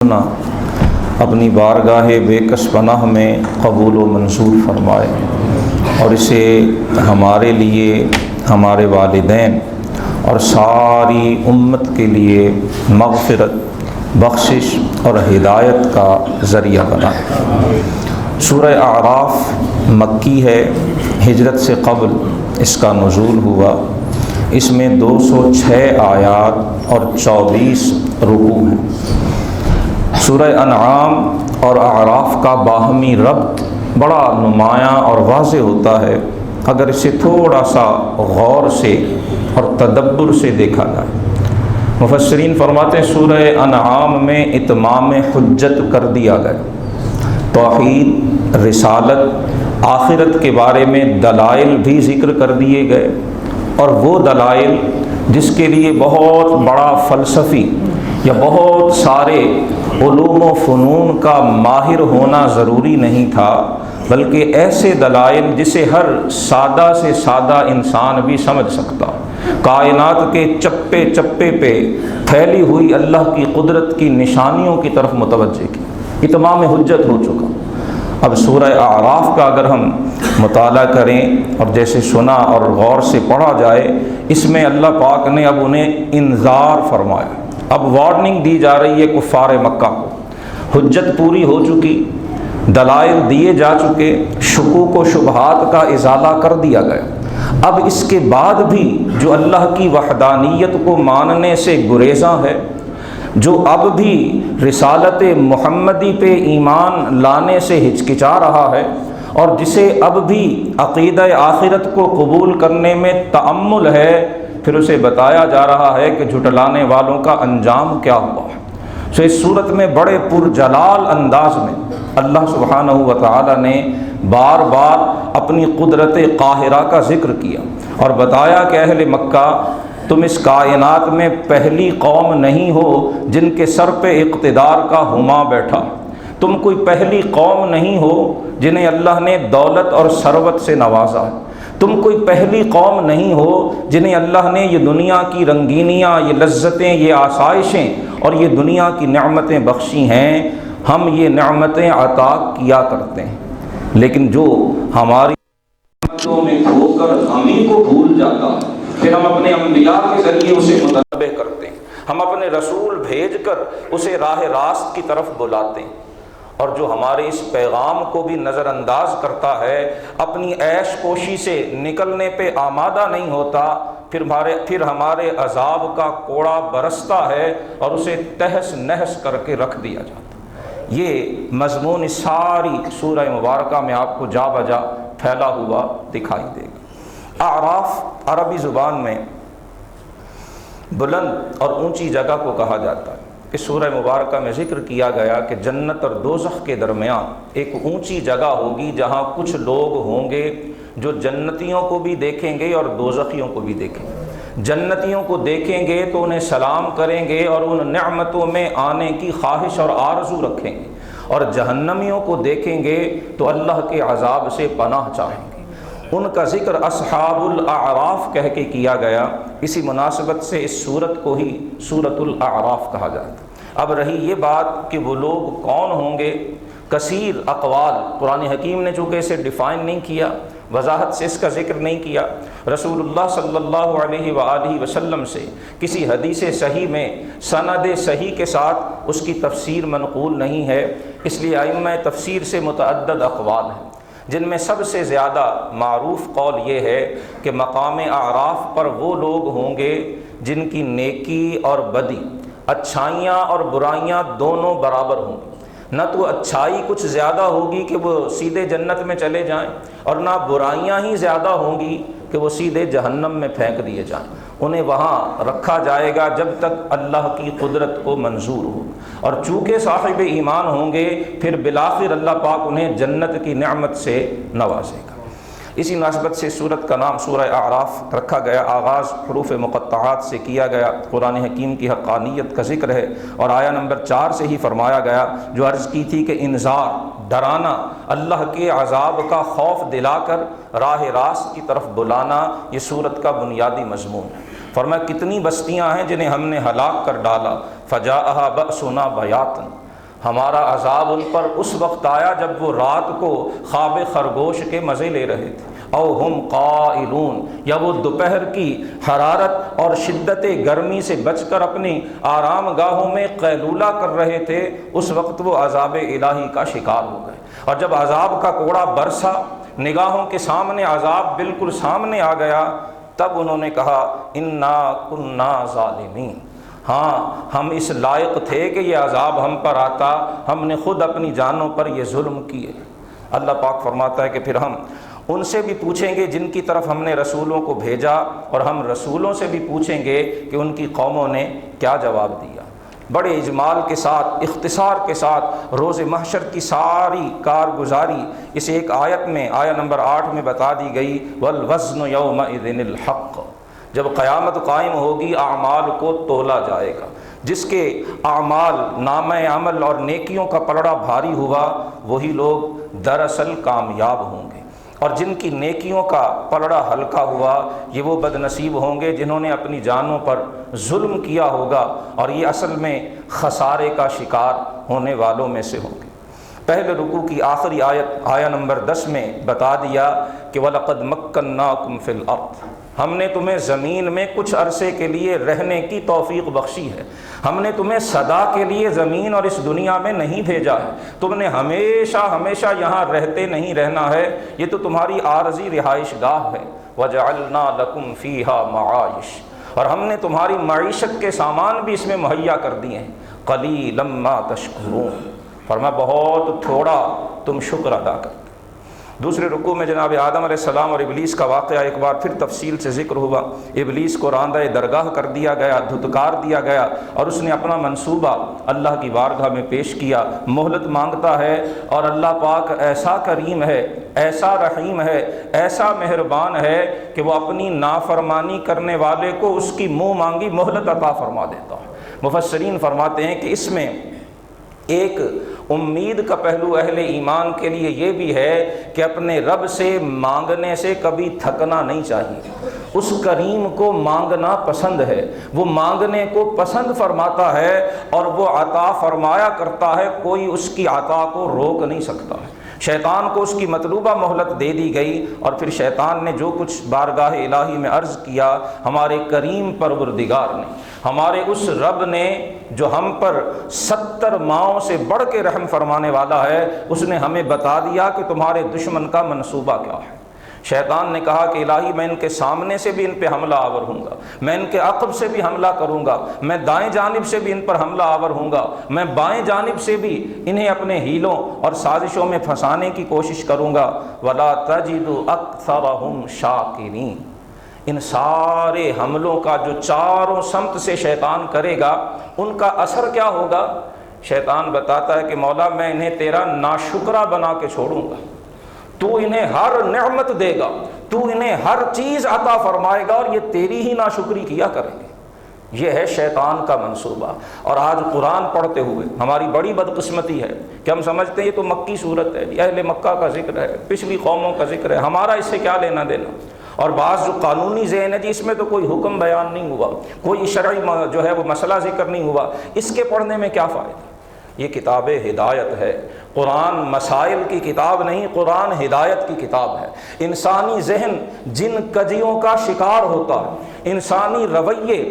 سنا اپنی بارگاہ بے کس پناہ میں قبول و منظور فرمائے اور اسے ہمارے لیے، ہمارے والدین اور ساری امت کے لیے مغفرت، بخشش اور ہدایت کا ذریعہ بنائے۔ سورہ اعراف مکی ہے، ہجرت سے قبل اس کا نزول ہوا۔ اس میں 206 آیات اور 24 رکوع ہیں۔ سورہ انعام اور اعراف کا باہمی ربط بڑا نمایاں اور واضح ہوتا ہے اگر اسے تھوڑا سا غور سے اور تدبر سے دیکھا جائے۔ مفسرین فرماتے ہیں سورہ انعام میں اتمام حجت کر دیا گیا، توحید، رسالت، آخرت کے بارے میں دلائل بھی ذکر کر دیے گئے، اور وہ دلائل جس کے لیے بہت بڑا فلسفی یا بہت سارے علوم و فنون کا ماہر ہونا ضروری نہیں تھا، بلکہ ایسے دلائل جسے ہر سادہ سے سادہ انسان بھی سمجھ سکتا، کائنات کے چپے چپے پہ پھیلی ہوئی اللہ کی قدرت کی نشانیوں کی طرف متوجہ کی، اتمام حجت ہو چکا۔ اب سورہ اعراف کا اگر ہم مطالعہ کریں اور جیسے سنا اور غور سے پڑھا جائے، اس میں اللہ پاک نے اب انہیں انذار فرمایا، اب وارننگ دی جا رہی ہے کفار مکہ کو۔ حجت پوری ہو چکی، دلائل دیے جا چکے، شکوک و شبہات کا ازالہ کر دیا گیا۔ اب اس کے بعد بھی جو اللہ کی وحدانیت کو ماننے سے گریزاں ہے، جو اب بھی رسالت محمدی پہ ایمان لانے سے ہچکچا رہا ہے، اور جسے اب بھی عقیدہ آخرت کو قبول کرنے میں تأمل ہے، پھر اسے بتایا جا رہا ہے کہ جھٹلانے والوں کا انجام کیا ہوا ہے۔ سو اس صورت میں بڑے پرجلال انداز میں اللہ سبحانہ و تعالی نے بار بار اپنی قدرت قاہرہ کا ذکر کیا اور بتایا کہ اہل مکہ، تم اس کائنات میں پہلی قوم نہیں ہو جن کے سر پہ اقتدار کا ہما بیٹھا، تم کوئی پہلی قوم نہیں ہو جنہیں اللہ نے دولت اور ثروت سے نوازا، تم کوئی پہلی قوم نہیں ہو جنہیں اللہ نے یہ دنیا کی رنگینیاں، یہ لذتیں، یہ آسائشیں اور یہ دنیا کی نعمتیں بخشی ہیں۔ ہم یہ نعمتیں عطا کیا کرتے ہیں، لیکن جو ہماری نعمتوں میں کھو کر ہم ہی کو بھول جاتا، پھر ہم اپنے انبیاء کے ذریعے اسے متنبہ کرتے ہیں، ہم اپنے رسول بھیج کر اسے راہ راست کی طرف بلاتے ہیں، اور جو ہمارے اس پیغام کو بھی نظر انداز کرتا ہے، اپنی عیش کوشی سے نکلنے پہ آمادہ نہیں ہوتا، پھر ہمارے عذاب کا کوڑا برستا ہے اور اسے تہس نہس کر کے رکھ دیا جاتا۔ یہ مضمون اس ساری سورہ مبارکہ میں آپ کو جا بجا پھیلا ہوا دکھائی دے گا۔ اعراف عربی زبان میں بلند اور اونچی جگہ کو کہا جاتا ہے۔ اس سورہ مبارکہ میں ذکر کیا گیا کہ جنت اور دوزخ کے درمیان ایک اونچی جگہ ہوگی جہاں کچھ لوگ ہوں گے جو جنتیوں کو بھی دیکھیں گے اور دوزخیوں کو بھی دیکھیں گے۔ جنتیوں کو دیکھیں گے تو انہیں سلام کریں گے اور ان نعمتوں میں آنے کی خواہش اور آرزو رکھیں گے، اور جہنمیوں کو دیکھیں گے تو اللہ کے عذاب سے پناہ چاہیں گے۔ ان کا ذکر اصحاب الاعراف کہہ کے کیا گیا، اسی مناسبت سے اس سورت کو ہی سورۃ الاعراف کہا جاتا ہے۔ اب رہی یہ بات کہ وہ لوگ کون ہوں گے، کثیر اقوال، قرآن حکیم نے چونکہ اسے ڈیفائن نہیں کیا، وضاحت سے اس کا ذکر نہیں کیا، رسول اللہ صلی اللہ علیہ وآلہ وسلم سے کسی حدیث صحیح میں سند صحیح کے ساتھ اس کی تفسیر منقول نہیں ہے، اس لیے ائمہ تفسیر سے متعدد اقوال ہیں، جن میں سب سے زیادہ معروف قول یہ ہے کہ مقام اعراف پر وہ لوگ ہوں گے جن کی نیکی اور بدی، اچھائیاں اور برائیاں دونوں برابر ہوں گی۔ نہ تو اچھائی کچھ زیادہ ہوگی کہ وہ سیدھے جنت میں چلے جائیں، اور نہ برائیاں ہی زیادہ ہوں گی کہ وہ سیدھے جہنم میں پھینک دیے جائیں۔ انہیں وہاں رکھا جائے گا جب تک اللہ کی قدرت کو منظور ہو، اور چونکہ صاحب ایمان ہوں گے پھر بالآخر اللہ پاک انہیں جنت کی نعمت سے نوازے گا۔ اسی مناسبت سے سورت کا نام سورہ اعراف رکھا گیا، آغاز حروف مقطعات سے کیا گیا، قرآن حکیم کی حقانیت کا ذکر ہے، اور آیہ نمبر 4 سے ہی فرمایا گیا جو عرض کی تھی کہ انذار، ڈرانا، اللہ کے عذاب کا خوف دلا کر راہ راست کی طرف بلانا، یہ سورت کا بنیادی مضمون ہے۔ فرمایا کتنی بستیاں ہیں جنہیں ہم نے ہلاک کر ڈالا، فجاءھا بأسنا بیاتا، ہمارا عذاب ان پر اس وقت آیا جب وہ رات کو خواب خرگوش کے مزے لے رہے تھے، او ہم قائلون، یا وہ دوپہر کی حرارت اور شدت گرمی سے بچ کر اپنی آرام گاہوں میں قیلولہ کر رہے تھے، اس وقت وہ عذاب الہی کا شکار ہو گئے۔ اور جب عذاب کا کوڑا برسا، نگاہوں کے سامنے عذاب بالکل سامنے آ گیا، تب انہوں نے کہا انا کنا ظالمین، ہاں ہم اس لائق تھے کہ یہ عذاب ہم پر آتا، ہم نے خود اپنی جانوں پر یہ ظلم کیے۔ اللہ پاک فرماتا ہے کہ پھر ہم ان سے بھی پوچھیں گے جن کی طرف ہم نے رسولوں کو بھیجا، اور ہم رسولوں سے بھی پوچھیں گے کہ ان کی قوموں نے کیا جواب دیا۔ بڑے اجمال کے ساتھ، اختصار کے ساتھ روز محشر کی ساری کارگزاری اس ایک آیت میں، آیہ نمبر 8 میں بتا دی گئی، والوزن یومئذ الحق، جب قیامت قائم ہوگی اعمال کو تولا جائے گا، جس کے اعمال نامہ عمل اور نیکیوں کا پلڑا بھاری ہوا وہی لوگ دراصل کامیاب ہوں گے، اور جن کی نیکیوں کا پلڑا ہلکا ہوا یہ وہ بد نصیب ہوں گے جنہوں نے اپنی جانوں پر ظلم کیا ہوگا، اور یہ اصل میں خسارے کا شکار ہونے والوں میں سے ہوں گے۔ پہلے رکوع کی آخری آیت، آیہ نمبر 10 میں بتا دیا کہ وَلَقَدْ مَكَّنَّاكُمْ فِي الْأَرْضِ، ہم نے تمہیں زمین میں کچھ عرصے کے لیے رہنے کی توفیق بخشی ہے، ہم نے تمہیں سدا کے لیے زمین اور اس دنیا میں نہیں بھیجا ہے، تم نے ہمیشہ ہمیشہ یہاں رہتے نہیں رہنا ہے، یہ تو تمہاری عارضی رہائش گاہ ہے۔ وَجَعَلْنَا لَكُمْ فِيهَا مَعَائِشَ، اور ہم نے تمہاری معیشت کے سامان بھی اس میں مہیا کر دیے ہیں۔ قَلِيلًا مَا تَشْكُرُونَ، فرمایا بہت تھوڑا تم شکر ادا کرتے۔ دوسرے رکوع میں جناب آدم علیہ السلام اور ابلیس کا واقعہ ایک بار پھر تفصیل سے ذکر ہوا۔ ابلیس کو راندہ درگاہ کر دیا گیا، دھتکار دیا گیا، اور اس نے اپنا منصوبہ اللہ کی بارگاہ میں پیش کیا، مہلت مانگتا ہے، اور اللہ پاک ایسا کریم ہے، ایسا رحیم ہے، ایسا مہربان ہے کہ وہ اپنی نافرمانی کرنے والے کو اس کی منہ مانگی مہلت عطا فرما دیتا ہے۔ مفسرین فرماتے ہیں کہ اس میں ایک امید کا پہلو اہل ایمان کے لیے یہ بھی ہے کہ اپنے رب سے مانگنے سے کبھی تھکنا نہیں چاہیے۔ اس کریم کو مانگنا پسند ہے، وہ مانگنے کو پسند فرماتا ہے، اور وہ عطا فرمایا کرتا ہے، کوئی اس کی عطا کو روک نہیں سکتا ہے۔ شیطان کو اس کی مطلوبہ مہلت دے دی گئی، اور پھر شیطان نے جو کچھ بارگاہ الہی میں عرض کیا، ہمارے کریم پروردگار نے، ہمارے اس رب نے جو ہم پر 70 ماؤں سے بڑھ کے رحم فرمانے والا ہے، اس نے ہمیں بتا دیا کہ تمہارے دشمن کا منصوبہ کیا ہے۔ شیطان نے کہا کہ الہی میں ان کے سامنے سے بھی ان پہ حملہ آور ہوں گا، میں ان کے عقب سے بھی حملہ کروں گا، میں دائیں جانب سے بھی ان پر حملہ آور ہوں گا، میں بائیں جانب سے بھی انہیں اپنے ہیلوں اور سازشوں میں پھنسانے کی کوشش کروں گا۔ وَلَا تَجِدُ أَكْثَرَهُمْ شَاكِرِينَ، ان سارے حملوں کا جو چاروں سمت سے شیطان کرے گا ان کا اثر کیا ہوگا؟ شیطان بتاتا ہے کہ مولا میں انہیں تیرا ناشکرہ بنا کے چھوڑوں گا، تو انہیں ہر نعمت دے گا، تو انہیں ہر چیز عطا فرمائے گا، اور یہ تیری ہی ناشکری کیا کریں گے۔ یہ ہے شیطان کا منصوبہ۔ اور آج قرآن پڑھتے ہوئے ہماری بڑی بدقسمتی ہے کہ ہم سمجھتے ہیں یہ تو مکی صورت ہے، اہل مکہ کا ذکر ہے، پچھلی قوموں کا ذکر ہے، ہمارا اس سے کیا لینا دینا۔ اور بعض جو قانونی ذہن ہے جی اس میں تو کوئی حکم بیان نہیں ہوا، کوئی شرعی جو ہے وہ مسئلہ ذکر نہیں ہوا، اس کے پڑھنے میں کیا فائدہ؟ یہ کتاب ہدایت ہے، قرآن مسائل کی کتاب نہیں، قرآن ہدایت کی کتاب ہے۔ انسانی ذہن جن کجیوں کا شکار ہوتا ہے، انسانی رویے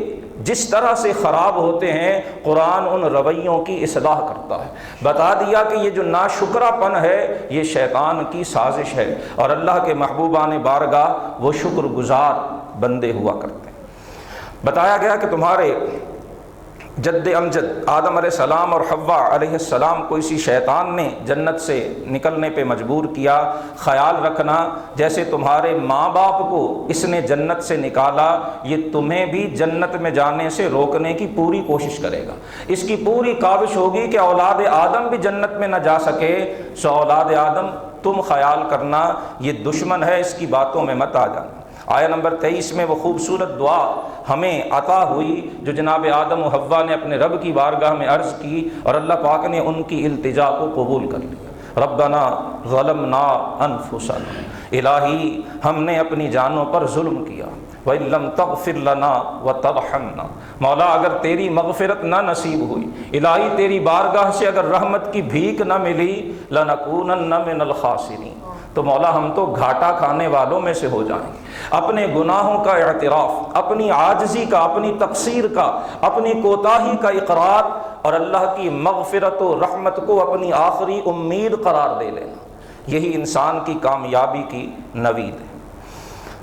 جس طرح سے خراب ہوتے ہیں، قرآن ان رویوں کی اصلاح کرتا ہے۔ بتا دیا کہ یہ جو ناشکرہ پن ہے یہ شیطان کی سازش ہے، اور اللہ کے محبوبان بارگاہ وہ شکر گزار بندے ہوا کرتے ہیں۔ بتایا گیا کہ تمہارے جد امجد آدم علیہ السلام اور حوا علیہ السلام کو اسی شیطان نے جنت سے نکلنے پہ مجبور کیا۔ خیال رکھنا جیسے تمہارے ماں باپ کو اس نے جنت سے نکالا، یہ تمہیں بھی جنت میں جانے سے روکنے کی پوری کوشش کرے گا۔ اس کی پوری کاوش ہوگی کہ اولاد آدم بھی جنت میں نہ جا سکے، سو اولاد آدم تم خیال کرنا یہ دشمن ہے، اس کی باتوں میں مت آ جانا۔ آیہ نمبر 23 میں وہ خوبصورت دعا ہمیں عطا ہوئی جو جناب آدم و حوا نے اپنے رب کی بارگاہ میں عرض کی، اور اللہ پاک نے ان کی التجا کو قبول کر لیا۔ ربنا ظلمنا انفسنا، الہی ہم نے اپنی جانوں پر ظلم کیا، وَإِن لَّمْ تَغْفِرْ لَنَا وَتَرْحَمْنَا، مولا اگر تیری مغفرت نہ نصیب ہوئی، الہی تیری بارگاہ سے اگر رحمت کی بھیک نہ ملی، لَنَكُونَنَّ مِنَ الْخَاسِرِينَ، تو مولا ہم تو گھاٹا کھانے والوں میں سے ہو جائیں گے۔ اپنے گناہوں کا اعتراف، اپنی عاجزی کا، اپنی تقصیر کا، اپنی کوتاہی کا اقرار، اور اللہ کی مغفرت و رحمت کو اپنی آخری امید قرار دے لینا، یہی انسان کی کامیابی کی نوید ہے۔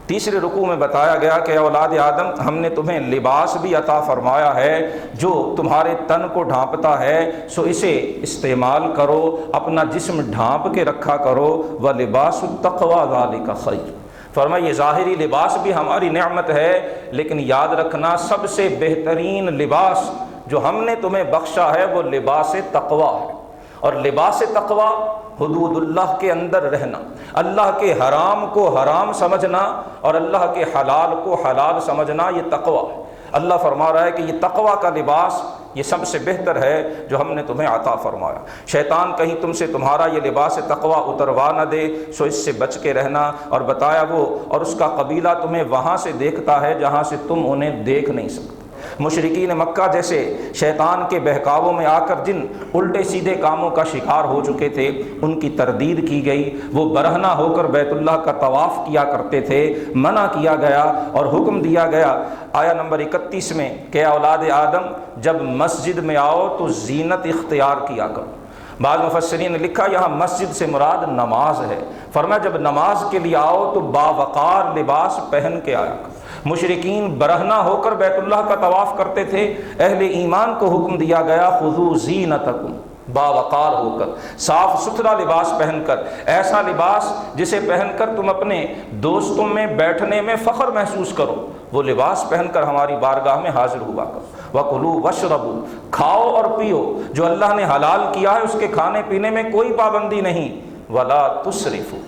تیسرے رکوع میں بتایا گیا کہ اولاد آدم، ہم نے تمہیں لباس بھی عطا فرمایا ہے جو تمہارے تن کو ڈھانپتا ہے، سو اسے استعمال کرو، اپنا جسم ڈھانپ کے رکھا کرو۔ وَلِبَاسُ التَّقْوَىٰ ذَلِكَ خَيْرٌ، فرمایا یہ ظاہری لباس بھی ہماری نعمت ہے، لیکن یاد رکھنا سب سے بہترین لباس جو ہم نے تمہیں بخشا ہے وہ لباس تقویٰ ہے۔ اور لباس تقویٰ حدود اللہ کے اندر رہنا، اللہ کے حرام کو حرام سمجھنا اور اللہ کے حلال کو حلال سمجھنا، یہ تقویٰ ہے۔ اللہ فرما رہا ہے کہ یہ تقویٰ کا لباس یہ سب سے بہتر ہے جو ہم نے تمہیں عطا فرمایا۔ شیطان کہیں تم سے تمہارا یہ لباس تقویٰ اتروا نہ دے، سو اس سے بچ کے رہنا، اور بتایا وہ اور اس کا قبیلہ تمہیں وہاں سے دیکھتا ہے جہاں سے تم انہیں دیکھ نہیں سکتے۔ مشرکین مکہ جیسے شیطان کے بہکاووں میں آ کر جن الٹے سیدھے کاموں کا شکار ہو چکے تھے، ان کی تردید کی گئی۔ وہ برہنہ ہو کر بیت اللہ کا طواف کیا کرتے تھے، منع کیا گیا اور حکم دیا گیا آیا نمبر 31 میں کہ اولاد آدم جب مسجد میں آؤ تو زینت اختیار کیا کرو۔ بعض مفسرین نے لکھا یہاں مسجد سے مراد نماز ہے، فرمایا جب نماز کے لیے آؤ تو باوقار لباس پہن کے آیا کرو۔ مشرکین برہنہ ہو کر بیت اللہ کا طواف کرتے تھے، اہل ایمان کو حکم دیا گیا خذوا زینتکم، باوقار ہو کر، صاف ستھرا لباس پہن کر، ایسا لباس جسے پہن کر تم اپنے دوستوں میں بیٹھنے میں فخر محسوس کرو، وہ لباس پہن کر ہماری بارگاہ میں حاضر ہوا کرو۔ وَكُلُوا وَاشْرَبُوا، کھاؤ اور پیو، جو اللہ نے حلال کیا ہے اس کے کھانے پینے میں کوئی پابندی نہیں۔ وَلَا تُسْرِفُوا،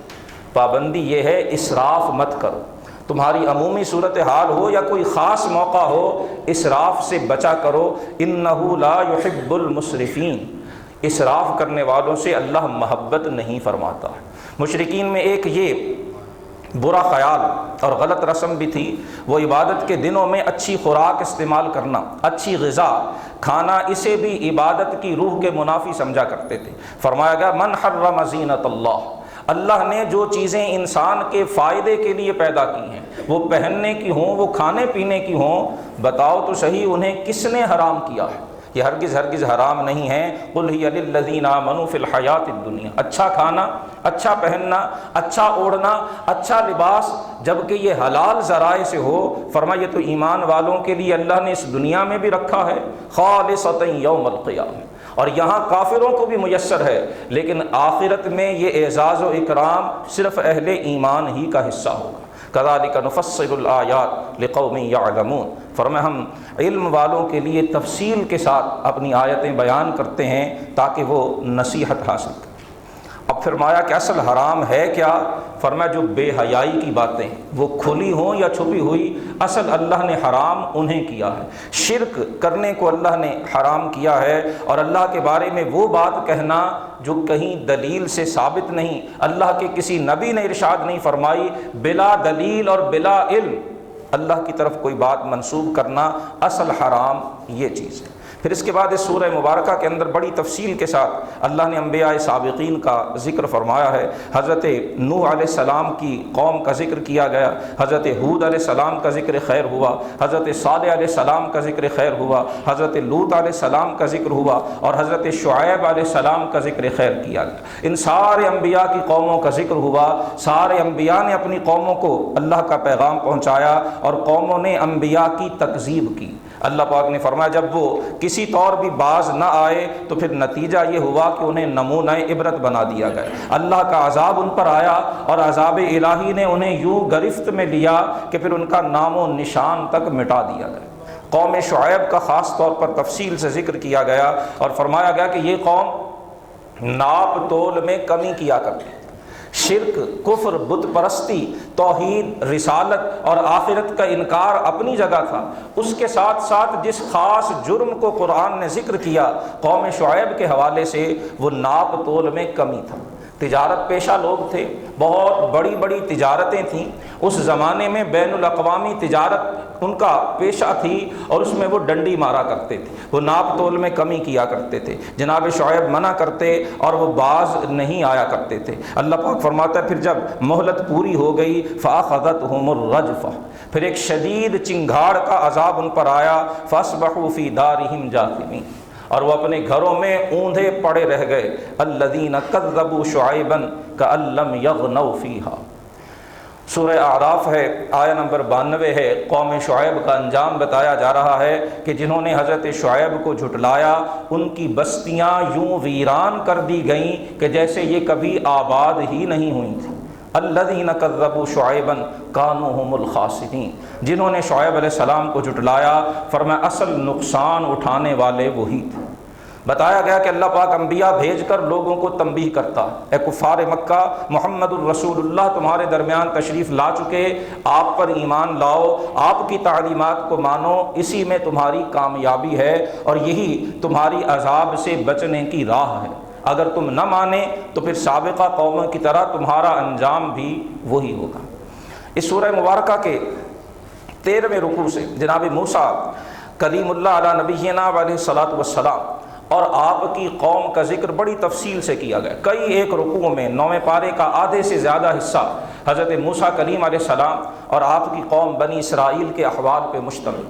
پابندی یہ ہے اسراف مت کرو، تمہاری عمومی صورتحال ہو یا کوئی خاص موقع ہو، اسراف سے بچا کرو۔ انہ لا یحب المسرفین، اسراف کرنے والوں سے اللہ محبت نہیں فرماتا ہے۔ مشرکین میں ایک یہ برا خیال اور غلط رسم بھی تھی، وہ عبادت کے دنوں میں اچھی خوراک استعمال کرنا، اچھی غذا کھانا، اسے بھی عبادت کی روح کے منافی سمجھا کرتے تھے۔ فرمایا گیا من حرم زینت اللہ، اللہ نے جو چیزیں انسان کے فائدے کے لیے پیدا کی ہیں، وہ پہننے کی ہوں، وہ کھانے پینے کی ہوں، بتاؤ تو صحیح انہیں کس نے حرام کیا ہے؟ یہ ہرگز حرام نہیں ہے۔ قل ہی للذین آمنوا فی الحیات الدنیا، اچھا کھانا، اچھا پہننا، اچھا اوڑھنا، اچھا لباس، جبکہ یہ حلال ذرائع سے ہو، فرمایا یہ تو ایمان والوں کے لیے اللہ نے اس دنیا میں بھی رکھا ہے، خالصۃ یوم القیامہ، اور یہاں کافروں کو بھی میسر ہے، لیکن آخرت میں یہ اعزاز و اکرام صرف اہل ایمان ہی کا حصہ ہوگا۔ کذالک نفصل الآیات لقوم یعلمون، فرمایا ہم علم والوں کے لیے تفصیل کے ساتھ اپنی آیتیں بیان کرتے ہیں تاکہ وہ نصیحت حاصل کریں۔ اب فرمایا کہ اصل حرام ہے کیا؟ فرمایا جو بے حیائی کی باتیں وہ کھلی ہوں یا چھپی ہوئی، اصل اللہ نے حرام انہیں کیا ہے۔ شرک کرنے کو اللہ نے حرام کیا ہے، اور اللہ کے بارے میں وہ بات کہنا جو کہیں دلیل سے ثابت نہیں، اللہ کے کسی نبی نے ارشاد نہیں فرمائی، بلا دلیل اور بلا علم اللہ کی طرف کوئی بات منسوب کرنا، اصل حرام یہ چیز ہے۔ پھر اس کے بعد اس سورہ مبارکہ کے اندر بڑی تفصیل کے ساتھ اللہ نے انبیاء سابقین کا ذکر فرمایا ہے۔ حضرت نوح علیہ السلام کی قوم کا ذکر کیا گیا، حضرت ہود علیہ السلام کا ذکر خیر ہوا، حضرت صالح علیہ السلام کا ذکر خیر ہوا، حضرت لوط علیہ السلام کا ذکر ہوا، اور حضرت شعیب علیہ السلام کا ذکر خیر کیا گیا۔ ان سارے انبیاء کی قوموں کا ذکر ہوا، سارے انبیاء نے اپنی قوموں کو اللہ کا پیغام پہنچایا، اور قوموں نے انبیاء کی تکذیب کی۔ اللہ پاک نے فرمایا جب وہ کسی طور بھی باز نہ آئے تو پھر نتیجہ یہ ہوا کہ انہیں نمونہ عبرت بنا دیا گیا، اللہ کا عذاب ان پر آیا، اور عذاب الہی نے انہیں یوں گرفت میں لیا کہ پھر ان کا نام و نشان تک مٹا دیا گیا۔ قوم شعیب کا خاص طور پر تفصیل سے ذکر کیا گیا، اور فرمایا گیا کہ یہ قوم ناپ تول میں کمی کیا کرتی، شرک، کفر، بت پرستی، توحید، رسالت اور آخرت کا انکار اپنی جگہ تھا، اس کے ساتھ ساتھ جس خاص جرم کو قرآن نے ذکر کیا قوم شعیب کے حوالے سے، وہ ناپ تول میں کمی تھا۔ تجارت پیشہ لوگ تھے، بہت بڑی بڑی تجارتیں تھیں اس زمانے میں، بین الاقوامی تجارت ان کا پیشہ تھی، اور اس میں وہ ڈنڈی مارا کرتے تھے، وہ ناپ تول میں کمی کیا کرتے تھے۔ جناب شعیب منع کرتے اور وہ باز نہیں آیا کرتے تھے۔ اللہ پاک فرماتا ہے پھر جب مہلت پوری ہو گئی فَأَخَذَتْهُمُ الرَّجْفَةُ، پھر ایک شدید چنگھاڑ کا عذاب ان پر آیا، فَأَصْبَحُوا فِي دَارِهِمْ جَاثِمِينَ، اور وہ اپنے گھروں میں اوندھے پڑے رہ گئے۔ الَّذِينَ كَذَّبُوا شُعَيْبًا كَأَن لَّمْ يَغْنَوْا فِيهَا۔ سورہ اعراف ہے، آیہ نمبر 92 ہے۔ قوم شعیب کا انجام بتایا جا رہا ہے کہ جنہوں نے حضرت شعیب کو جھٹلایا ان کی بستیاں یوں ویران کر دی گئیں کہ جیسے یہ کبھی آباد ہی نہیں ہوئی تھیں۔ الذین کذبوا شعیبا کانوا هم الخاسرین، جنہوں نے شعیب علیہ السلام کو جھٹلایا، فرمایا اصل نقصان اٹھانے والے وہی تھے۔ بتایا گیا کہ اللہ پاک انبیاء بھیج کر لوگوں کو تنبیہ کرتا، اے کفار مکہ، محمد الرسول اللہ تمہارے درمیان تشریف لا چکے، آپ پر ایمان لاؤ، آپ کی تعلیمات کو مانو، اسی میں تمہاری کامیابی ہے اور یہی تمہاری عذاب سے بچنے کی راہ ہے۔ اگر تم نہ مانے تو پھر سابقہ قوموں کی طرح تمہارا انجام بھی وہی ہوگا۔ اس سورہ مبارکہ کے 13ویں رکوع سے جناب موسیٰ کلیم اللہ علیہ نبینا علیہ الصلاۃ والسلام اور آپ کی قوم کا ذکر بڑی تفصیل سے کیا گیا۔ کئی ایک رکوع میں 9ویں پارے کا آدھے سے زیادہ حصہ حضرت موسیٰ کلیم علیہ السلام اور آپ کی قوم بنی اسرائیل کے احوال پہ مشتمل۔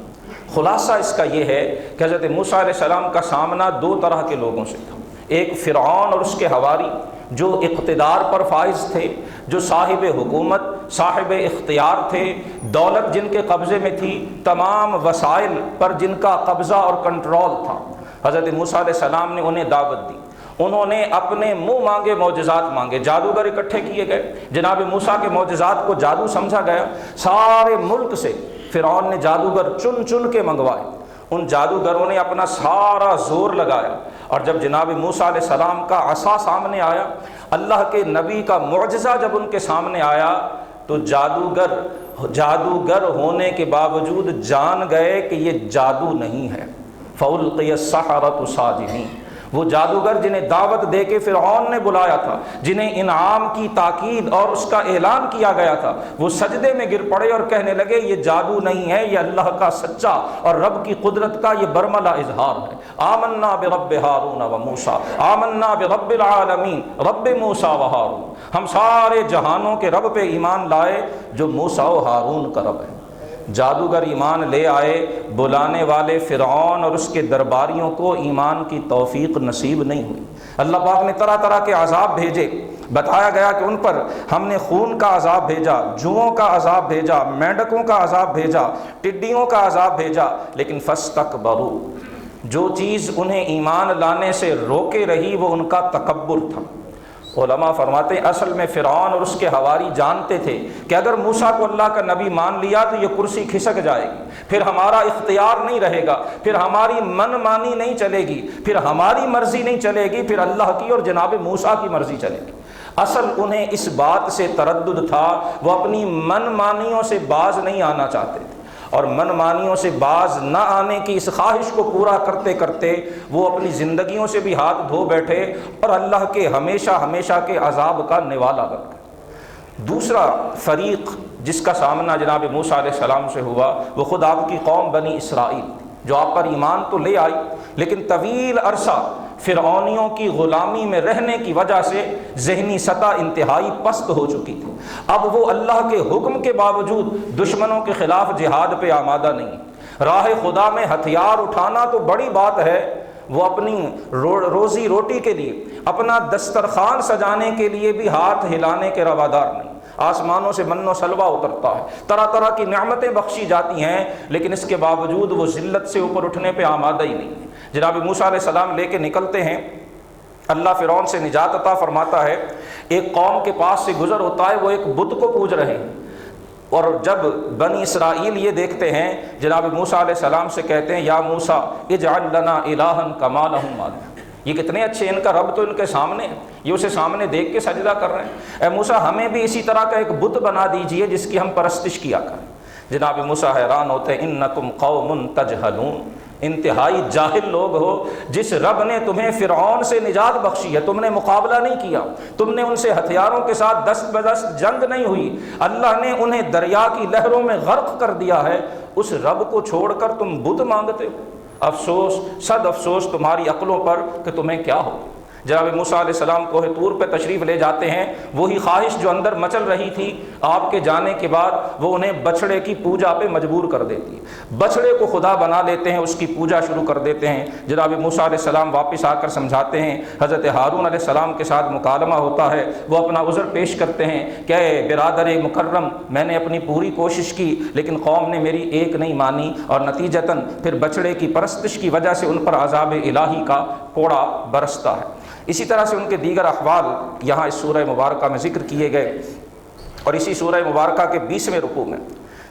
خلاصہ اس کا یہ ہے کہ حضرت موسیٰ علیہ السلام کا سامنا دو طرح کے لوگوں سے تھا، ایک فرعون اور اس کے حواری جو اقتدار پر فائز تھے، جو صاحب حکومت، صاحب اختیار تھے، دولت جن کے قبضے میں تھی، تمام وسائل پر جن کا قبضہ اور کنٹرول تھا۔ حضرت موسیٰ علیہ السلام نے انہیں دعوت دی، انہوں نے اپنے منہ مانگے معجزات مانگے، جادوگر اکٹھے کیے گئے، جناب موسیٰ کے معجزات کو جادو سمجھا گیا، سارے ملک سے فرعون نے جادوگر چن چن کے منگوائے، ان جادوگروں نے اپنا سارا زور لگایا، اور جب جناب موسیٰ علیہ السلام کا عصا سامنے آیا، اللہ کے نبی کا معجزہ جب ان کے سامنے آیا تو جادوگر ہونے کے باوجود جان گئے کہ یہ جادو نہیں ہے۔ فَأُلْقِيَ السَّحَرَةُ سَاجِدِينَ، وہ جادوگر جنہیں دعوت دے کے فرعون نے بلایا تھا، جنہیں انعام کی تاکید اور اس کا اعلان کیا گیا تھا، وہ سجدے میں گر پڑے اور کہنے لگے یہ جادو نہیں ہے، یہ اللہ کا سچا اور رب کی قدرت کا یہ برملا اظہار ہے۔ آمنا برب ہارون و موسیٰ، آمنا برب العالمین رب موسیٰ و ہارون، ہم سارے جہانوں کے رب پہ ایمان لائے جو موسیٰ و ہارون کا رب ہے۔ جادوگر ایمان لے آئے، بلانے والے فرعون اور اس کے درباریوں کو ایمان کی توفیق نصیب نہیں ہوئی۔ اللہ پاک نے طرح طرح کے عذاب بھیجے، بتایا گیا کہ ان پر ہم نے خون کا عذاب بھیجا، جوؤں کا عذاب بھیجا، مینڈکوں کا عذاب بھیجا، ٹڈیوں کا عذاب بھیجا، لیکن فاستکبروا، جو چیز انہیں ایمان لانے سے روکے رہی وہ ان کا تکبر تھا۔ علماء فرماتے ہیں اصل میں فرعون اور اس کے حواری جانتے تھے کہ اگر موسیٰ کو اللہ کا نبی مان لیا تو یہ کرسی کھسک جائے گی، پھر ہمارا اختیار نہیں رہے گا، پھر ہماری من مانی نہیں چلے گی، پھر ہماری مرضی نہیں چلے گی، پھر اللہ کی اور جناب موسیٰ کی مرضی چلے گی۔ اصل انہیں اس بات سے تردد تھا، وہ اپنی من مانیوں سے باز نہیں آنا چاہتے تھے، اور من مانیوں سے باز نہ آنے کی اس خواہش کو پورا کرتے کرتے وہ اپنی زندگیوں سے بھی ہاتھ دھو بیٹھے اور اللہ کے ہمیشہ ہمیشہ کے عذاب کا نوالا بن گئے۔ دوسرا فریق جس کا سامنا جناب موسیٰ علیہ السلام سے ہوا وہ خود آپ کی قوم بنی اسرائیل، جو آپ پر ایمان تو لے آئی لیکن طویل عرصہ فرعونیوں کی غلامی میں رہنے کی وجہ سے ذہنی سطح انتہائی پست ہو چکی تھی۔ اب وہ اللہ کے حکم کے باوجود دشمنوں کے خلاف جہاد پہ آمادہ نہیں۔ راہ خدا میں ہتھیار اٹھانا تو بڑی بات ہے، وہ اپنی روزی روٹی کے لیے، اپنا دسترخوان سجانے کے لیے بھی ہاتھ ہلانے کے روادار نہیں۔ آسمانوں سے من و سلوہ اترتا ہے، طرح طرح کی نعمتیں بخشی جاتی ہیں، لیکن اس کے باوجود وہ ذلت سے اوپر اٹھنے پہ آمادہ ہی نہیں ہے۔ جناب موسیٰ علیہ السلام لے کے نکلتے ہیں، اللہ فرعون سے نجات عطا فرماتا ہے، ایک قوم کے پاس سے گزر ہوتا ہے، وہ ایک بت کو پوج رہے ہیں، اور جب بنی اسرائیل یہ دیکھتے ہیں جناب موسیٰ علیہ السلام سے کہتے ہیں یا موسیٰ اجعل لنا الہا کما لہم آلہہ، یہ کتنے اچھے، ان کا رب تو ان کے سامنے ہے، یہ اسے سامنے دیکھ کے سجدہ کر رہے ہیں، اے موسیٰ ہمیں بھی اسی طرح کا ایک بت بنا دیجئے جس کی ہم پرستش کیا کریں۔ جناب موسیٰ حیران ہوتے ہیں، انکم قوم تجہلون، انتہائی جاہل لوگ ہو۔ جس رب نے تمہیں فرعون سے نجات بخشی ہے، تم نے مقابلہ نہیں کیا، تم نے ان سے ہتھیاروں کے ساتھ دست بدست جنگ نہیں ہوئی، اللہ نے انہیں دریا کی لہروں میں غرق کر دیا ہے، اس رب کو چھوڑ کر تم بت مانگتے ہو۔ افسوس، صد افسوس تمہاری عقلوں پر کہ تمہیں کیا ہو۔ جناب موسیٰ علیہ السلام کوہ طور پہ تشریف لے جاتے ہیں، وہی خواہش جو اندر مچل رہی تھی آپ کے جانے کے بعد وہ انہیں بچڑے کی پوجا پہ مجبور کر دیتی ہے، بچڑے کو خدا بنا لیتے ہیں، اس کی پوجا شروع کر دیتے ہیں۔ جناب موسیٰ علیہ السلام واپس آ کر سمجھاتے ہیں، حضرت ہارون علیہ السلام کے ساتھ مکالمہ ہوتا ہے، وہ اپنا عذر پیش کرتے ہیں کہ اے برادر مکرم، میں نے اپنی پوری کوشش کی لیکن قوم نے میری ایک نہیں مانی، اور نتیجتاً پھر بچڑے کی پرستش کی وجہ سے ان پر عذاب الہی کا کوڑا برستا ہے۔ اسی طرح سے ان کے دیگر احوال یہاں اس سورہ مبارکہ میں ذکر کیے گئے، اور اسی سورہ مبارکہ کے 20ویں رکوع میں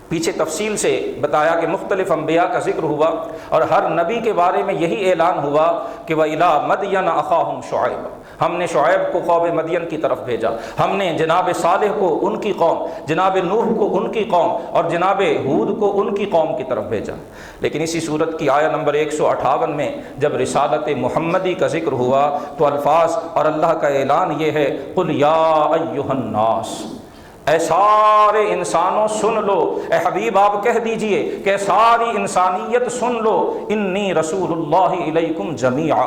پیچھے تفصیل سے بتایا کہ مختلف انبیاء کا ذکر ہوا، اور ہر نبی کے بارے میں یہی اعلان ہوا کہ وَإِلَىٰ مَدْيَنَ أَخَاهُمْ شُعَيْبًا، ہم نے شعیب کو قوم مدین کی طرف بھیجا، ہم نے جناب صالح کو ان کی قوم، جناب نوح کو ان کی قوم، اور جناب ہود کو ان کی قوم کی طرف بھیجا۔ لیکن اسی صورت کی آیہ نمبر 158 میں جب رسالت محمدی کا ذکر ہوا تو الفاظ اور اللہ کا اعلان یہ ہے، قُلْ يَا أَيُّهَا النَّاسُ، اے سارے انسانوں سن لو، اے حبیب آپ کہہ دیجئے کہ ساری انسانیت سن لو، انی رسول اللہ الیکم جمیعا،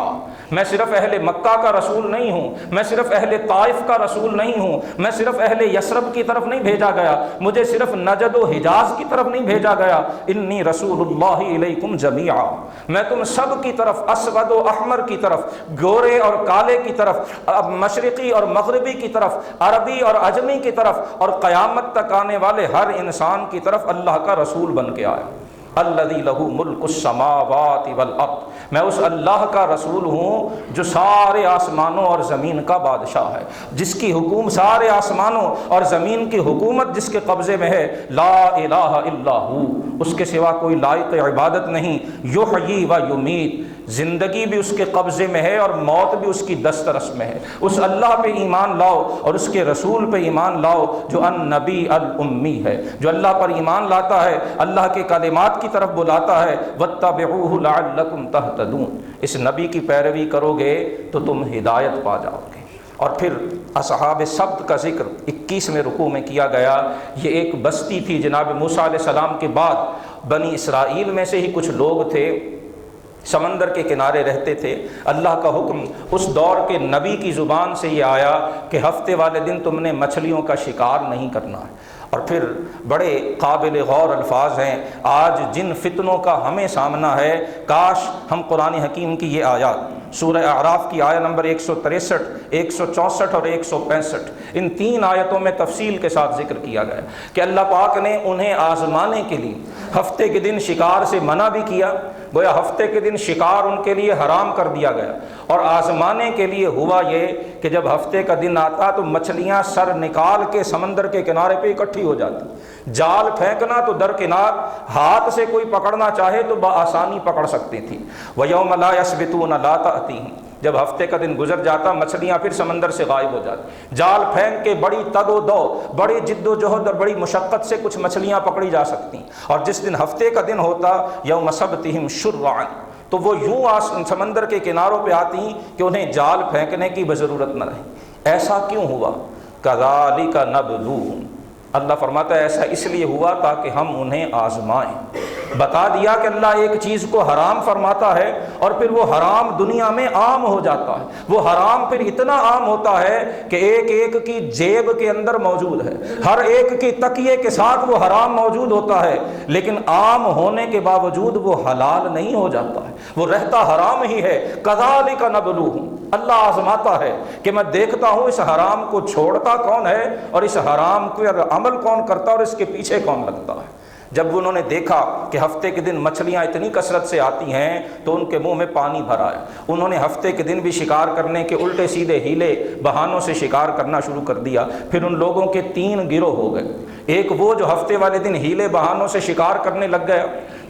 میں صرف اہل مکہ کا رسول نہیں ہوں، میں صرف اہل طائف کا رسول نہیں ہوں، میں صرف اہل یثرب کی طرف نہیں بھیجا گیا، مجھے صرف نجد و حجاز کی طرف نہیں بھیجا گیا، انی رسول اللہ الیکم جمیعا، میں تم سب کی طرف، اسود و احمر کی طرف، گورے اور کالے کی طرف، مشرقی اور مغربی کی طرف، عربی اور عجمی کی طرف، اور قیامت تک آنے والے ہر انسان کی طرف اللہ کا رسول بن کے آیا۔ الذی لہ ملک السماوات والارض، میں اس اللہ کا رسول ہوں جو سارے آسمانوں اور زمین کا بادشاہ ہے، جس کی حکومت، سارے آسمانوں اور زمین کی حکومت جس کے قبضے میں ہے، لا الہ الا ہو، اس کے سوا کوئی لائق عبادت نہیں، یحیی و یمیت، زندگی بھی اس کے قبضے میں ہے اور موت بھی اس کی دسترس میں ہے۔ اس اللہ پہ ایمان لاؤ اور اس کے رسول پہ ایمان لاؤ جو النبی الامی ہے، جو اللہ پر ایمان لاتا ہے، اللہ کے کلمات کی طرف بلاتا ہے، واتبعوہ لعلکم تہتدون، اس نبی کی پیروی کرو گے تو تم ہدایت پا جاؤ گے۔ اور پھر اصحاب سبت کا ذکر 21ویں رکوع میں کیا گیا۔ یہ ایک بستی تھی جناب موسیٰ علیہ السلام کے بعد، بنی اسرائیل میں سے ہی کچھ لوگ تھے، سمندر کے کنارے رہتے تھے۔ اللہ کا حکم اس دور کے نبی کی زبان سے یہ آیا کہ ہفتے والے دن تم نے مچھلیوں کا شکار نہیں کرنا ہے۔ اور پھر بڑے قابل غور الفاظ ہیں، آج جن فتنوں کا ہمیں سامنا ہے، کاش ہم قرآن حکیم کی یہ آیات، سورہ اعراف کی آیہ نمبر 163، 164 اور 165، ان 3 آیتوں میں تفصیل کے ساتھ ذکر کیا گیا کہ اللہ پاک نے انہیں آزمانے کے لیے ہفتے کے دن شکار سے منع بھی کیا، گویا ہفتے کے دن شکار ان کے لیے حرام کر دیا گیا، اور آزمانے کے لیے ہوا یہ کہ جب ہفتے کا دن آتا تو مچھلیاں سر نکال کے سمندر کے کنارے پہ اکٹھی ہو جاتی، جال پھینکنا تو درکنار، ہاتھ سے کوئی پکڑنا چاہے تو بآسانی پکڑ سکتی تھی۔ وَيَوْمَ لَا يَسْبِتُونَ لَا تَأْتِيهِمْ، جب ہفتے کا دن گزر جاتا مچھلیاں پھر سمندر سے غائب ہو جاتی، جال پھینک کے بڑی تگ و دو، بڑی جد و جہد اور بڑی مشقت سے کچھ مچھلیاں پکڑی جا سکتی، اور جس دن ہفتے کا دن ہوتا یوم سبتہم شرعا، تو وہ یوں سمندر کے کناروں پہ آتی کہ انہیں جال پھینکنے کی ضرورت نہ رہی۔ ایسا کیوں ہوا؟ کذالک نبلوہم، اللہ فرماتا ہے ایسا اس لیے ہوا تاکہ ہم انہیں آزمائیں۔ بتا دیا کہ اللہ ایک چیز کو حرام فرماتا ہے اور پھر وہ حرام دنیا میں عام ہو جاتا ہے، وہ حرام پھر اتنا عام ہوتا ہے کہ ایک ایک کی جیب کے اندر موجود ہے، ہر ایک کی تکیے کے ساتھ وہ حرام موجود ہوتا ہے، لیکن عام ہونے کے باوجود وہ حلال نہیں ہو جاتا ہے، وہ رہتا حرام ہی ہے۔ کذالک نبلوہم، اللہ آزماتا ہے کہ میں دیکھتا ہوں اس حرام کو چھوڑتا کون ہے اور اس حرام پر عمل کون کرتا اور اس کے پیچھے کون لگتا ہے۔ جب انہوں نے دیکھا کہ ہفتے کے دن مچھلیاں اتنی کثرت سے آتی ہیں تو ان کے منہ میں پانی بھرا ہے، انہوں نے ہفتے کے دن بھی شکار کرنے کے الٹے سیدھے ہیلے بہانوں سے شکار کرنا شروع کر دیا۔ پھر ان لوگوں کے 3 گروہ ہو گئے، ایک وہ جو ہفتے والے دن ہیلے بہانوں سے شکار کرنے لگ گیا،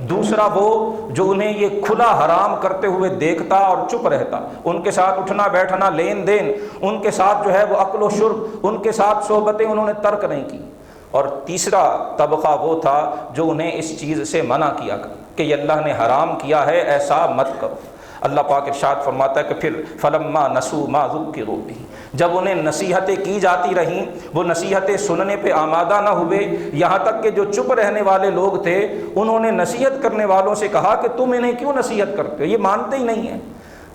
دوسرا وہ جو انہیں یہ کھلا حرام کرتے ہوئے دیکھتا اور چپ رہتا، ان کے ساتھ اٹھنا بیٹھنا لین دین، ان کے ساتھ جو ہے وہ اکل و شرب، ان کے ساتھ صحبتیں انہوں نے ترک نہیں کی، اور تیسرا طبقہ وہ تھا جو انہیں اس چیز سے منع کیا کہ یہ اللہ نے حرام کیا ہے، ایسا مت کرو۔ اللہ پاک ارشاد فرماتا ہے کہ پھر فلما نسوا ما ذکروا بہ، جب انہیں نصیحتیں کی جاتی رہیں وہ نصیحتیں سننے پہ آمادہ نہ ہوئے، یہاں تک کہ جو چپ رہنے والے لوگ تھے انہوں نے نصیحت کرنے والوں سے کہا کہ تم انہیں کیوں نصیحت کرتے ہو، یہ مانتے ہی نہیں ہیں۔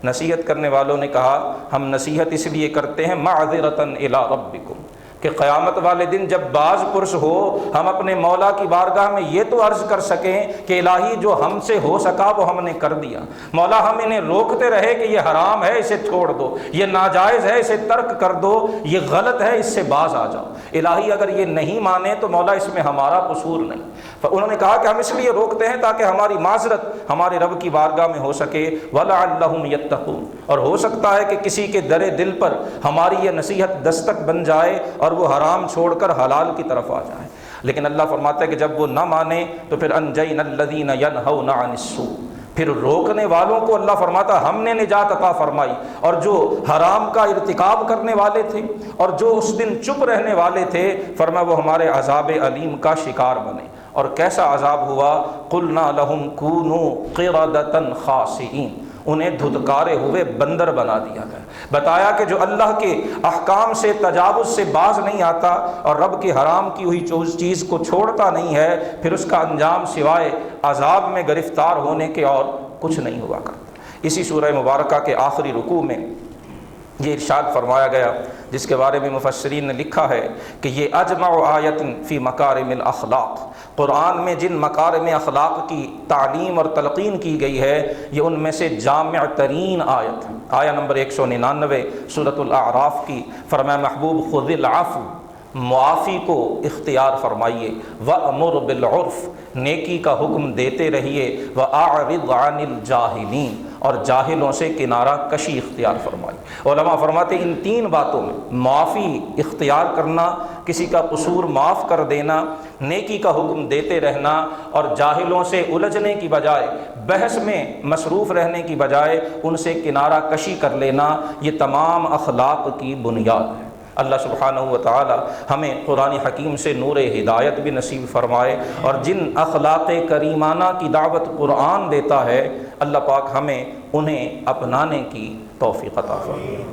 نصیحت کرنے والوں نے کہا ہم نصیحت اس لیے کرتے ہیں معذرۃ الی ربکم، کہ قیامت والے دن جب باز پرس ہو ہم اپنے مولا کی بارگاہ میں یہ تو عرض کر سکیں کہ الہی جو ہم سے ہو سکا وہ ہم نے کر دیا، مولا ہم انہیں روکتے رہے کہ یہ حرام ہے اسے چھوڑ دو، یہ ناجائز ہے اسے ترک کر دو، یہ غلط ہے اس سے باز آ جاؤ، الہی اگر یہ نہیں مانے تو مولا اس میں ہمارا قصور نہیں۔ انہوں نے کہا کہ ہم اس لیے روکتے ہیں تاکہ ہماری معذرت ہمارے رب کی بارگاہ میں ہو سکے، وَلَعَلَّهُمْ يَتَّقُونَ، اور ہو سکتا ہے کہ کسی کے در دل پر ہماری یہ نصیحت دستک بن جائے اور وہ حرام چھوڑ کر حلال کی طرف آ جائے۔ لیکن اللہ فرماتا ہے کہ جب وہ نہ مانے تو پھر أَنْجَيْنَا الَّذِينَ يَنْهَوْنَ عَنِ السُّوءِ، پھر روکنے والوں کو اللہ فرماتا ہم نے نجات عطا فرمائی، اور جو حرام کا ارتکاب کرنے والے تھے اور جو اس دن چپ رہنے والے تھے فرمایا وہ ہمارے عذاب علیم کا شکار بنے۔ اور کیسا عذاب ہوا؟ قُلْنَا لَهُمْ كُونُوا قِرَدَةً خَاسِئِينَ، انہیں دھتکارے ہوئے بندر بنا دیا گیا۔ بتایا کہ جو اللہ کے احکام سے تجاوز سے باز نہیں آتا اور رب کی حرام کی ہوئی چیز کو چھوڑتا نہیں ہے پھر اس کا انجام سوائے عذاب میں گرفتار ہونے کے اور کچھ نہیں ہوا کرتا۔ اسی سورہ مبارکہ کے آخری رکوع میں یہ ارشاد فرمایا گیا جس کے بارے میں مفسرین نے لکھا ہے کہ یہ اجمع آیت فی مکارم الاخلاق، قرآن میں جن مکارم اخلاق کی تعلیم اور تلقین کی گئی ہے یہ ان میں سے جامع ترین آیت ہے۔ آیہ نمبر 199 سورۃ الاعراف کی، فرمایا محبوب خذ العفو، معافی کو اختیار فرمائیے، وَأْمُرْ بِالْعُرْفِ، نیکی کا حکم دیتے رہیے، وَأَعْرِضْ عَنِ الْجَاهِلِينَ، اور جاہلوں سے کنارہ کشی اختیار فرمائیے۔ علماء فرماتے ہیں ان تین باتوں میں معافی اختیار کرنا، کسی کا قصور معاف کر دینا، نیکی کا حکم دیتے رہنا، اور جاہلوں سے الجھنے کی بجائے، بحث میں مصروف رہنے کی بجائے ان سے کنارہ کشی کر لینا، یہ تمام اخلاق کی بنیاد ہے۔ اللہ سبحانہ و تعالی ہمیں قرآن حکیم سے نور ہدایت بھی نصیب فرمائے، اور جن اخلاق کریمانہ کی دعوت قرآن دیتا ہے اللہ پاک ہمیں انہیں اپنانے کی توفیق عطا فرمائے۔